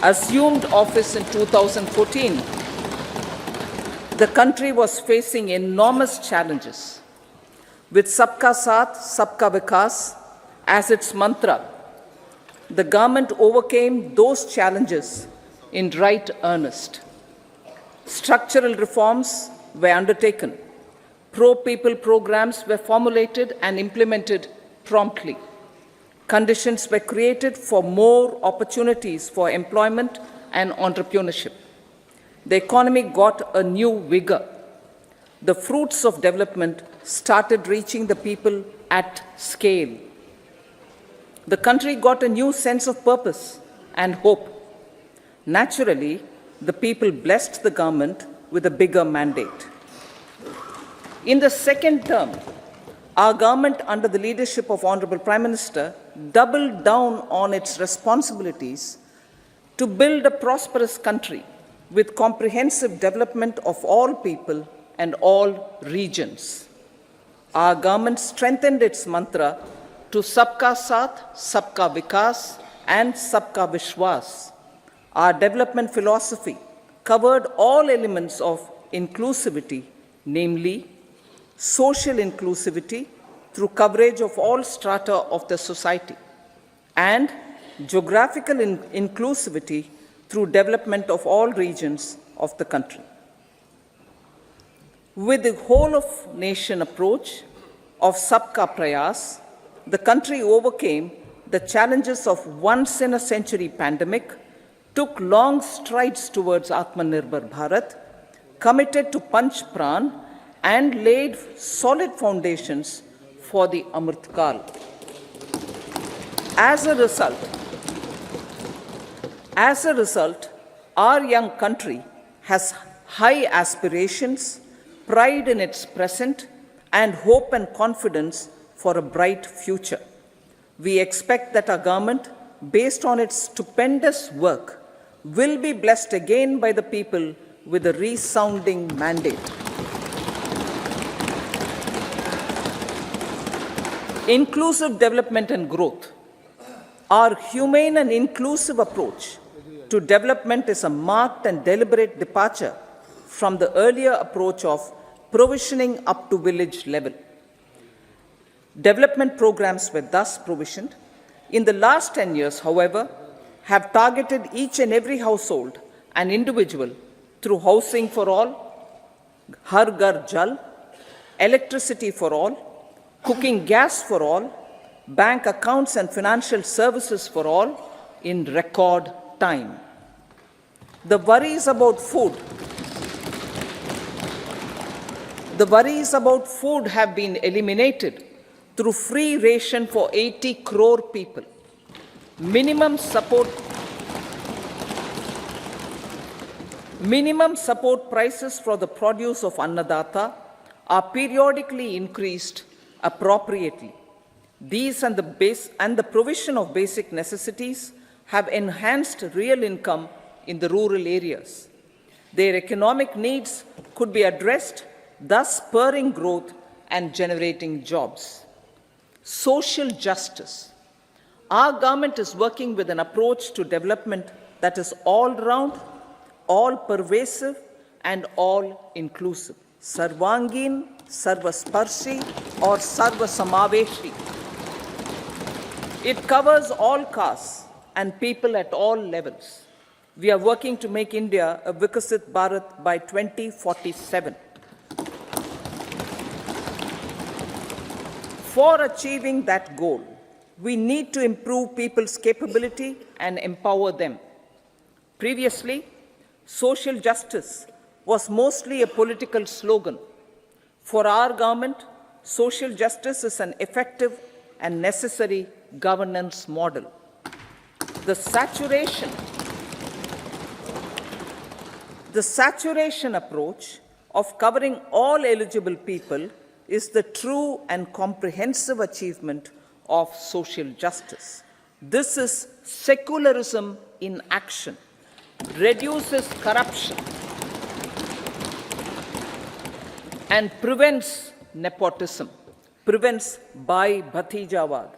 assumed office in 2014, the country was facing enormous challenges. With Sabka Saath, Sabka Vikas as its mantra, the government overcame those challenges in right earnest. Structural reforms were undertaken. Pro-people programs were formulated and implemented promptly. Conditions were created for more opportunities for employment and entrepreneurship. The economy got a new vigor. The fruits of development started reaching the people at scale. The country got a new sense of purpose and hope. Naturally, the people blessed the government with a bigger mandate. In the second term, our government, under the leadership of Honorable Prime Minister, doubled down on its responsibilities to build a prosperous country with comprehensive development of all people and all regions. Our government strengthened its mantra to Sabka Saath, Sabka Vikas, and Sabka Vishwas. Our development philosophy covered all elements of inclusivity, namely social inclusivity through coverage of all strata of the society, and geographical inclusivity through development of all regions of the country. With the whole of nation approach of Sabka Prayas, the country overcame the challenges of once-in-a-century pandemic, took long strides towards Atmanirbhar Bharat, committed to Panch Pran, and laid solid foundations for the Amrit Kal. As a result, our young country has high aspirations, pride in its present, and hope and confidence for a bright future. We expect that our government, based on its stupendous work, will be blessed again by the people with a resounding mandate. Inclusive development and growth. Our humane and inclusive approach to development is a marked and deliberate departure from the earlier approach of provisioning up to village level. Development programs were thus provisioned. In the last 10 years, however, have targeted each and every household and individual through housing for all, Har Ghar Jal, electricity for all, cooking gas for all, bank accounts and financial services for all in record time. The worries about food have been eliminated through free ration for 80 crore people. Minimum support prices for the produce of Annadata are periodically increased appropriately. These and the provision of basic necessities have enhanced real income in the rural areas. Their economic needs could be addressed, thus spurring growth and generating jobs. Social justice. Our government is working with an approach to development that is all-round, all-pervasive, and all-inclusive. Sarvangin, Sarvasparshi, or Sarvasamaveshi. It covers all castes and people at all levels. We are working to make India a Vikasit Bharat by 2047. For achieving that goal, we need to improve people's capability and empower them. Previously, social justice was mostly a political slogan. For our government, social justice is an effective and necessary governance model. The saturation approach of covering all eligible people is the true and comprehensive achievement of social justice. This is secularism in action, reduces corruption, and prevents nepotism, prevents Bhai Bhatijawad.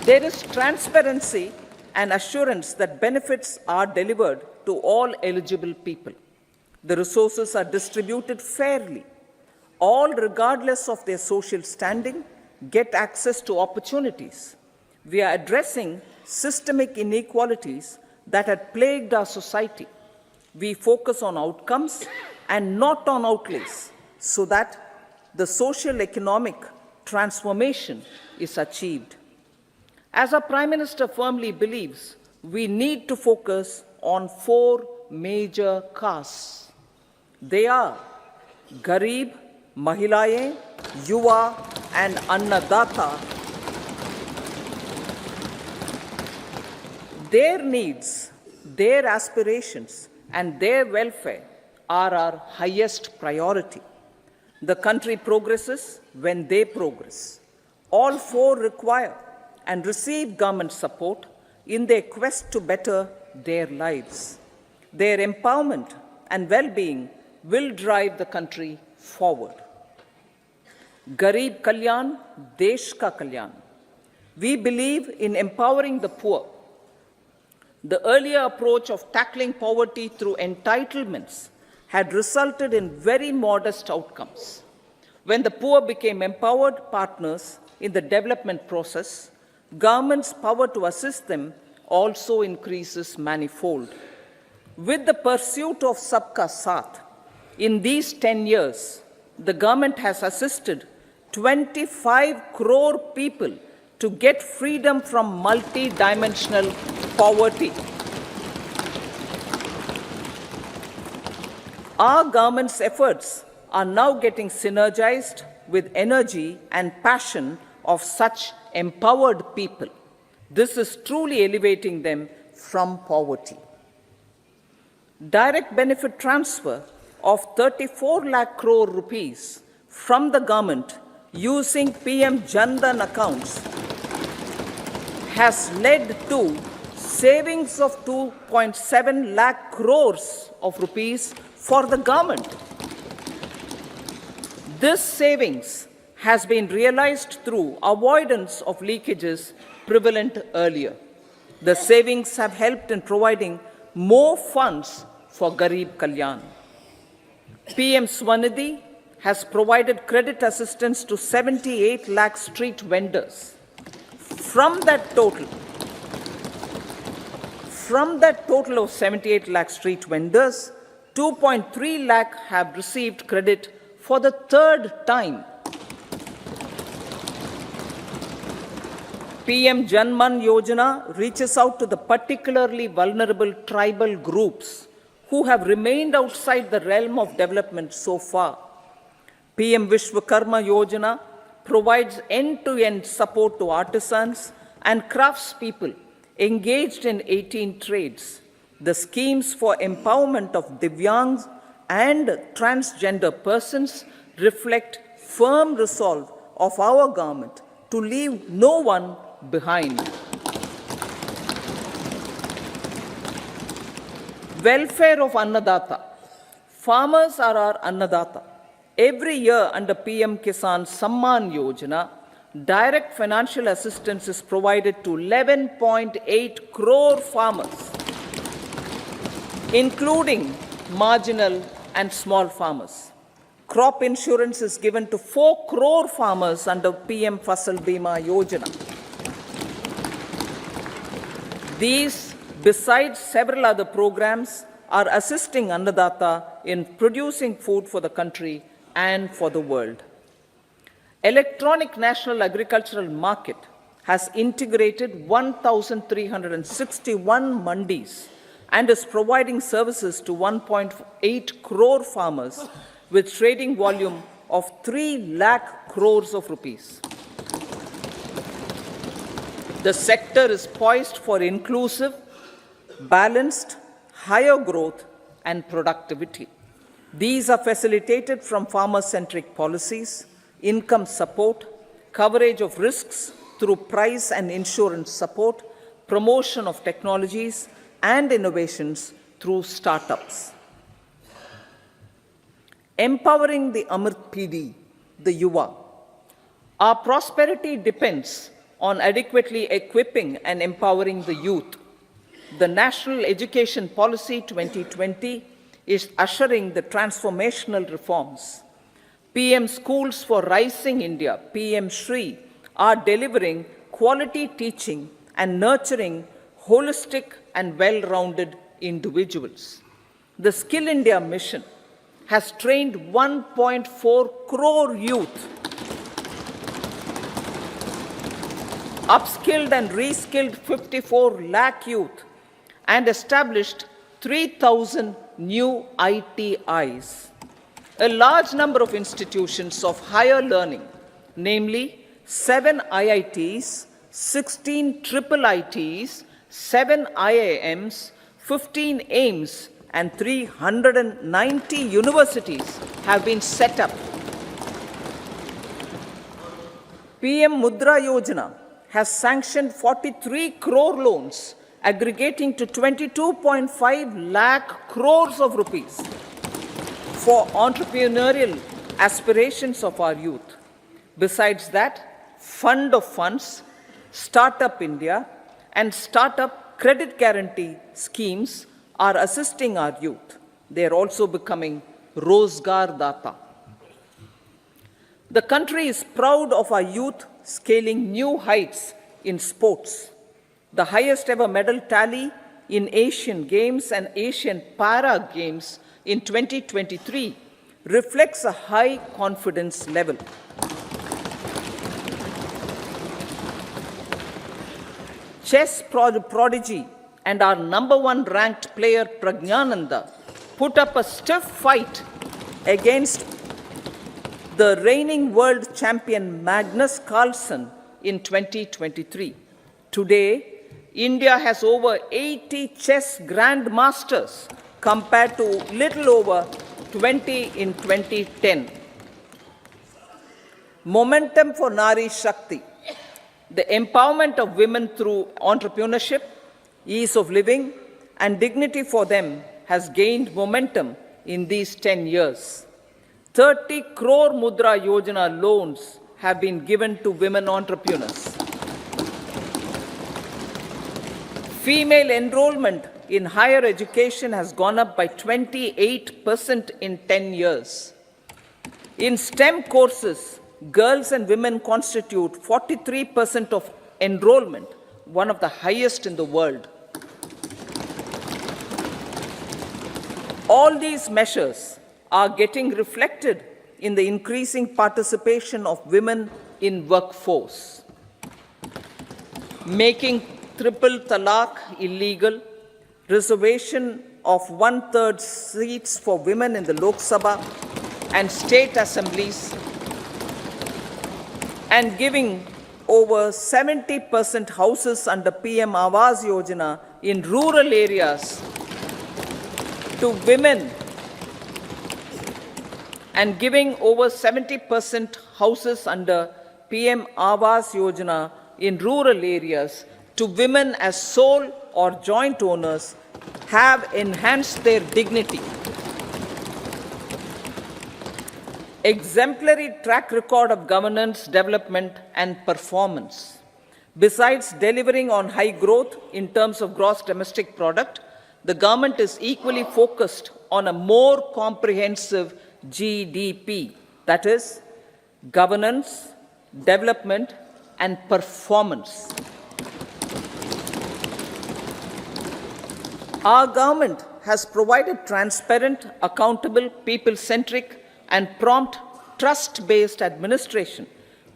There is transparency and assurance that benefits are delivered to all eligible people. The resources are distributed fairly. All, regardless of their social standing, get access to opportunities. We are addressing systemic inequalities that had plagued our society. We focus on outcomes and not on outlays so that the social economic transformation is achieved. As our Prime Minister firmly believes, we need to focus on 4 major castes. They are Garib, Mahilayein, Yuva, and Annadata. Their needs, their aspirations, and their welfare are our highest priority. The country progresses when they progress. All 4 require and receive government support in their quest to better their lives. Their empowerment and well-being will drive the country forward. Garib Kalyan, Desh Ka Kalyan. We believe in empowering the poor. The earlier approach of tackling poverty through entitlements had resulted in very modest outcomes. When the poor became empowered partners in the development process, government's power to assist them also increases manifold. With the pursuit of Sabka Saath, in these 10 years, the government has assisted 25 crore people to get freedom from multi-dimensional poverty. Our government's efforts are now getting synergized with energy and passion of such empowered people. This is truly elevating them from poverty. Direct benefit transfer of 34 lakh crore rupees from the government using PM Jan Dhan accounts has led to savings of 2.7 lakh crores of rupees for the government. This savings has been realized through avoidance of leakages prevalent earlier. The savings have helped in providing more funds for Garib Kalyan. PM Swanidhi has provided credit assistance to 78 lakh street vendors. From that total of 78 lakh street vendors, 2.3 lakh have received credit for the 3rd time. PM Janman Yojana reaches out to the particularly vulnerable tribal groups who have remained outside the realm of development so far. PM Vishwakarma Yojana provides end-to-end support to artisans and craftspeople engaged in 18 trades. The schemes for empowerment of Divyangs and transgender persons reflect firm resolve of our government to leave no one behind. Welfare of Annadata. Farmers are our Annadata. Every year under PM Kisan Samman Yojana, direct financial assistance is provided to 11.8 crore farmers, including marginal and small farmers. Crop insurance is given to 4 crore farmers under PM Fasal Bima Yojana. These, besides several other programs, are assisting Annadata in producing food for the country and for the world. Electronic National Agricultural Market has integrated 1,361 mandis and is providing services to 1.8 crore farmers with trading volume of 3 lakh crores of rupees. The sector is poised for inclusive, balanced, higher growth and productivity. These are facilitated from farmer-centric policies, income support, coverage of risks through price and insurance support, promotion of technologies and innovations through startups. Empowering the Amrit PD, the Yuva. Our prosperity depends on adequately equipping and empowering the youth. the National Education Policy 2020 is ushering the transformational reforms. PM Schools for Rising India, PM Shri, are delivering quality teaching and nurturing holistic and well-rounded individuals. The Skill India mission has trained 1.4 crore youth, upskilled and reskilled 54 lakh youth, and established 3,000 new ITIs. A large number of institutions of higher learning, namely 7 IITs, 16 triple ITs, 7 IIMs, 15 AIMS, and 390 universities have been set up. PM Mudra Yojana has sanctioned 43 crore loans aggregating to 22.5 lakh crores of rupees for entrepreneurial aspirations of our youth. Besides that, Fund of Funds, Startup India, and Startup Credit Guarantee schemes are assisting our youth. They are also becoming Rozgar Data. The country is proud of our youth scaling new heights in sports. The highest ever medal tally in Asian Games and Asian Para Games in 2023 reflects a high confidence level. Chess prodigy and our #1 ranked player Pragnananda put up a stiff fight against the reigning world champion Magnus Carlsen in 2023. Today, India has over 80 chess grandmasters compared to little over 20 in 2010. Momentum for Nari Shakti, the empowerment of women through entrepreneurship, ease of living, and dignity for them has gained momentum in these 10 years. 30 crore Mudra Yojana loans have been given to women entrepreneurs. Female enrollment in higher education has gone up by 28% in 10 years. In STEM courses, girls and women constitute 43% of enrollment, one of the highest in the world. All these measures are getting reflected in the increasing participation of women in workforce. Making triple talaq illegal, reservation of 1/3 seats for women in the Lok Sabha and state assemblies, and giving over 70% houses under PM Awas Yojana in rural areas to women, and giving over 70% houses under PM Awas Yojana in rural areas to women as sole or joint owners have enhanced their dignity. Exemplary track record of governance, development, and performance. Besides delivering on high growth in terms of gross domestic product, the government is equally focused on a more comprehensive GDP, that is, governance, development, and performance. Our government has provided transparent, accountable, people-centric, and prompt, trust-based administration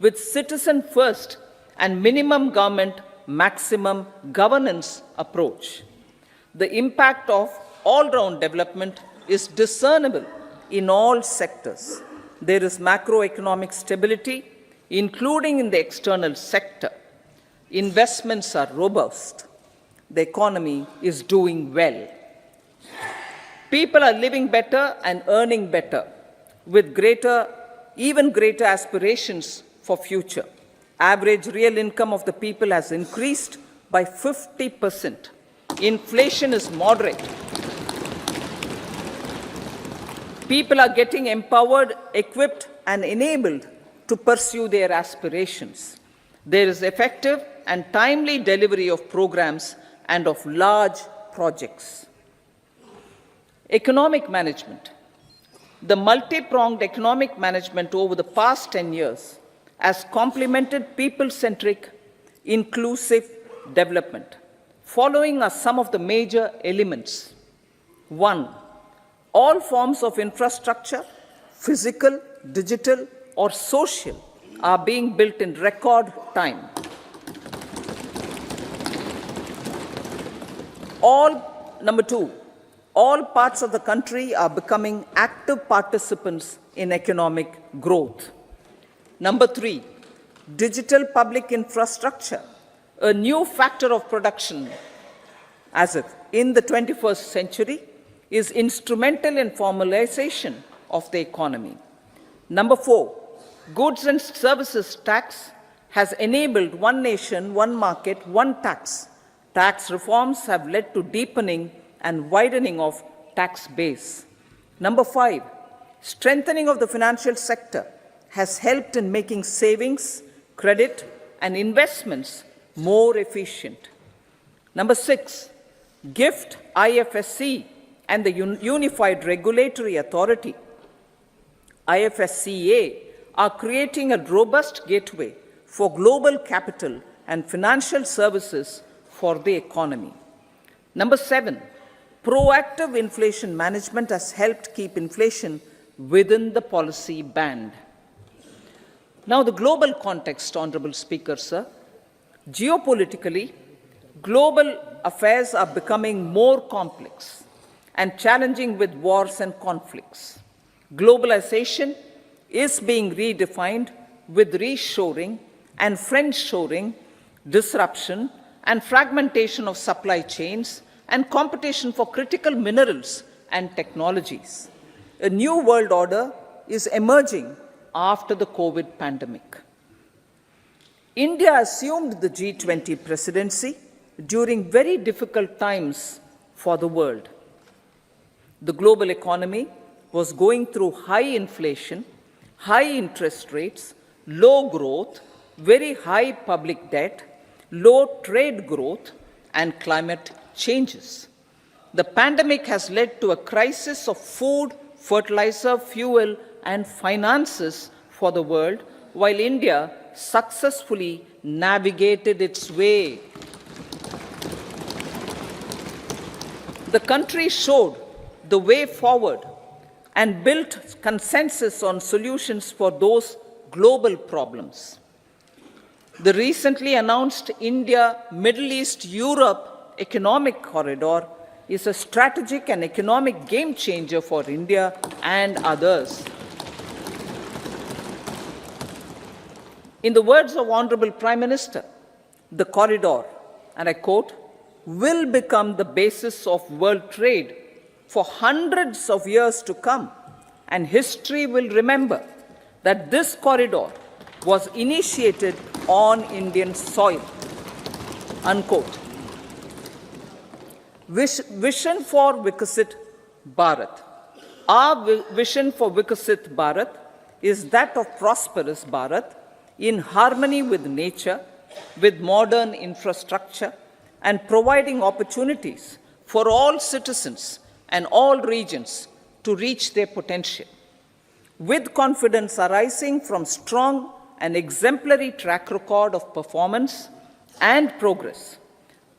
with citizen-first and minimum government, maximum governance approach. The impact of all-round development is discernible in all sectors. There is macroeconomic stability, including in the external sector. Investments are robust. The economy is doing well. People are living better and earning better, with even greater aspirations for future. Average real income of the people has increased by 50%. Inflation is moderate. People are getting empowered, equipped, and enabled to pursue their aspirations. There is effective and timely delivery of programs and of large projects. Economic management. The multi-pronged economic management over the past 10 years has complemented people-centric, inclusive development. Following are some of the major elements. 1. All forms of infrastructure, physical, digital, or social, are being built in record time. Number 2, all parts of the country are becoming active participants in economic growth. Number 3, digital public infrastructure, a new factor of production as if in the 21st century, is instrumental in formalization of the economy. Number 4, goods and services tax has enabled one nation, one market, one tax. Tax reforms have led to deepening and widening of tax base. Number 5, strengthening of the financial sector has helped in making savings, credit, and investments more efficient. Number 6, GIFT, IFSC, and the Unified Regulatory Authority, IFSCA, are creating a robust gateway for global capital and financial services for the economy. Number 7, proactive inflation management has helped keep inflation within the policy band. Now, the global context, Honorable Speaker, sir. Geopolitically, global affairs are becoming more complex and challenging with wars and conflicts. Globalization is being redefined with reshoring and friendshoring, disruption and fragmentation of supply chains, and competition for critical minerals and technologies. A new world order is emerging after the COVID pandemic. India assumed the G20 presidency during very difficult times for the world. The global economy was going through high inflation, high interest rates, low growth, very high public debt, low trade growth, and climate changes. The pandemic has led to a crisis of food, fertilizer, fuel, and finances for the world, while India successfully navigated its way. The country showed the way forward and built consensus on solutions for those global problems. The recently announced India-Middle East-Europe economic corridor is a strategic and economic game changer for India and others. In the words of Honorable Prime Minister, the corridor, and I quote, will become the basis of world trade for hundreds of years to come, and history will remember that this corridor was initiated on Indian soil, unquote. Vision for Vikasit Bharat. Our vision for Vikasit Bharat is that of prosperous Bharat in harmony with nature, with modern infrastructure, and providing opportunities for all citizens and all regions to reach their potential. With confidence arising from strong and exemplary track record of performance and progress,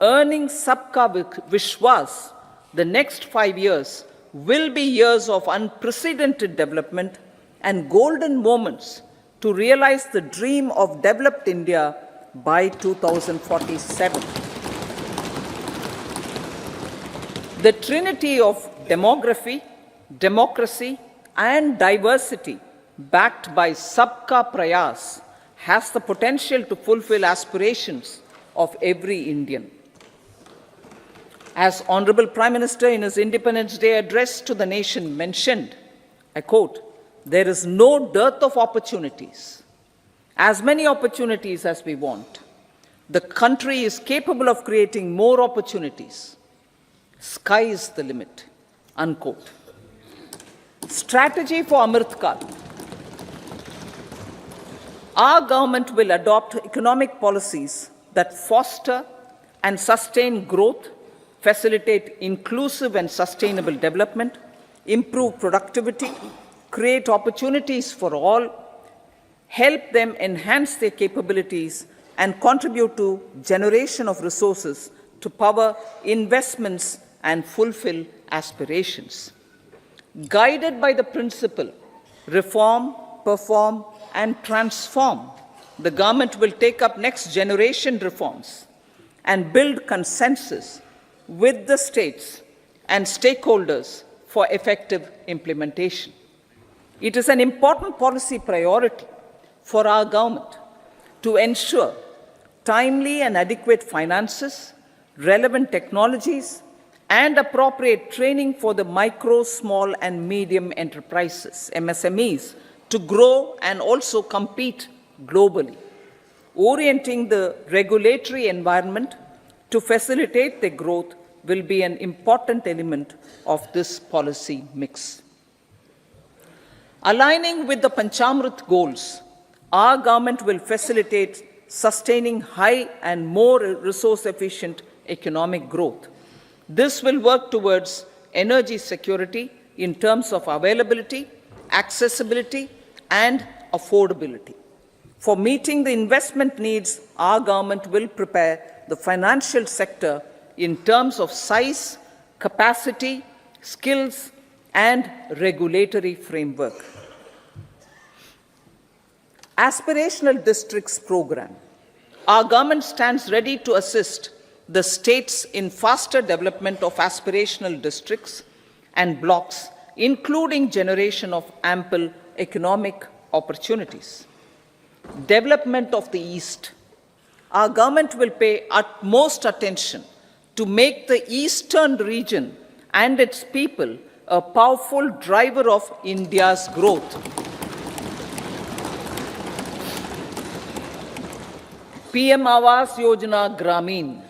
earning Sabka Vishwas, the next 5 years will be years of unprecedented development and golden moments to realize the dream of developed India by 2047. The trinity of demography, democracy, and diversity, backed by Sabka Prayas, has the potential to fulfill aspirations of every Indian. As Honorable Prime Minister in his Independence Day address to the nation mentioned, I quote, there is no dearth of opportunities, as many opportunities as we want. The country is capable of creating more opportunities. Sky is the limit, unquote. Strategy for Amrit Kal. Our government will adopt economic policies that foster and sustain growth, facilitate inclusive and sustainable development, improve productivity, create opportunities for all, help them enhance their capabilities, and contribute to generation of resources to power investments and fulfill aspirations. Guided by the principle, reform, perform, and transform, the government will take up next generation reforms and build consensus with the states and stakeholders for effective implementation. It is an important policy priority for our government to ensure timely and adequate finances, relevant technologies, and appropriate training for the micro, small, and medium enterprises, MSMEs, to grow and also compete globally, orienting the regulatory environment to facilitate their growth will be an important element of this policy mix. Aligning with the Panchamrit goals, our government will facilitate sustaining high and more resource-efficient economic growth. This will work towards energy security in terms of availability, accessibility, and affordability. For meeting the investment needs, our government will prepare the financial sector in terms of size, capacity, skills, and regulatory framework. Aspirational Districts Program. Our government stands ready to assist the states in faster development of aspirational districts and blocks, including generation of ample economic opportunities. Development of the East. Our government will pay utmost attention to make the eastern region and its people a powerful driver of India's growth. PM Awas Yojana Grameen.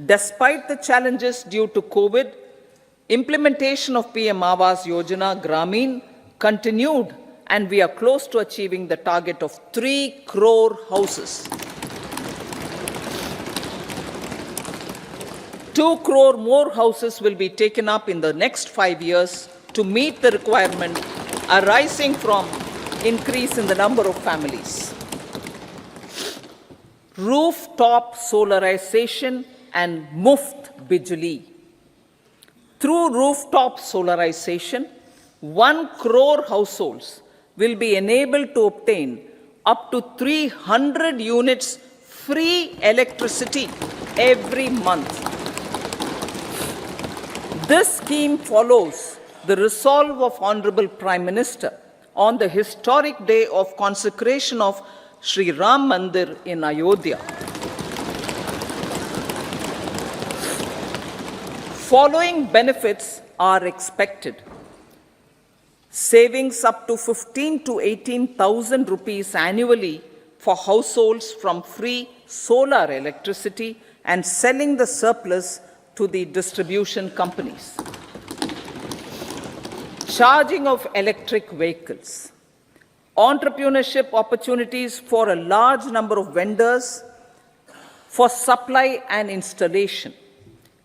Despite the challenges due to COVID, implementation of PM Awas Yojana Grameen continued, and we are close to achieving the target of 3 crore houses. 2 crore more houses will be taken up in the next 5 years to meet the requirement arising from increase in the number of families. Rooftop solarization and Muft Bijli. Through rooftop solarization, 1 crore households will be enabled to obtain up to 300 units free electricity every month. This scheme follows the resolve of Honorable Prime Minister on the historic day of consecration of Sri Ram Mandir in Ayodhya. Following benefits are expected. Savings up to 15 to 18,000 rupees annually for households from free solar electricity and selling the surplus to the distribution companies. Charging of electric vehicles. Entrepreneurship opportunities for a large number of vendors for supply and installation.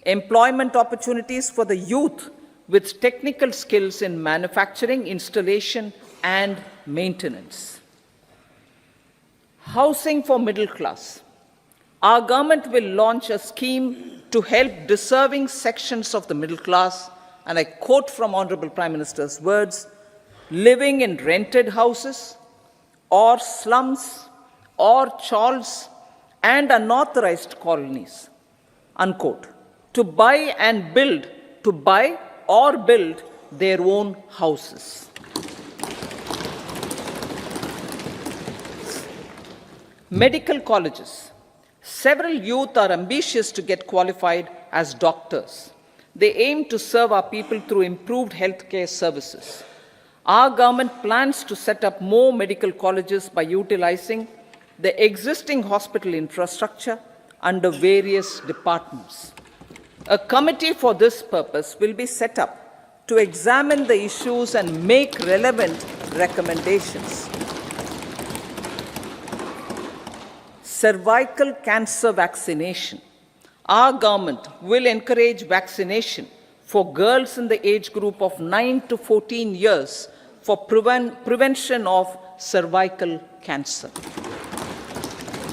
Employment opportunities for the youth with technical skills in manufacturing, installation, and maintenance. Housing for middle class. Our government will launch a scheme to help deserving sections of the middle class, and I quote from Honorable Prime Minister's words, living in rented houses or slums or chawls and unauthorized colonies, unquote, to buy or build their own houses. Medical colleges. Several youth are ambitious to get qualified as doctors. They aim to serve our people through improved healthcare services. Our government plans to set up more medical colleges by utilizing the existing hospital infrastructure under various departments. A committee for this purpose will be set up to examine the issues and make relevant recommendations. Cervical cancer vaccination. Our government will encourage vaccination for girls in the age group of 9 to 14 years for prevention of cervical cancer.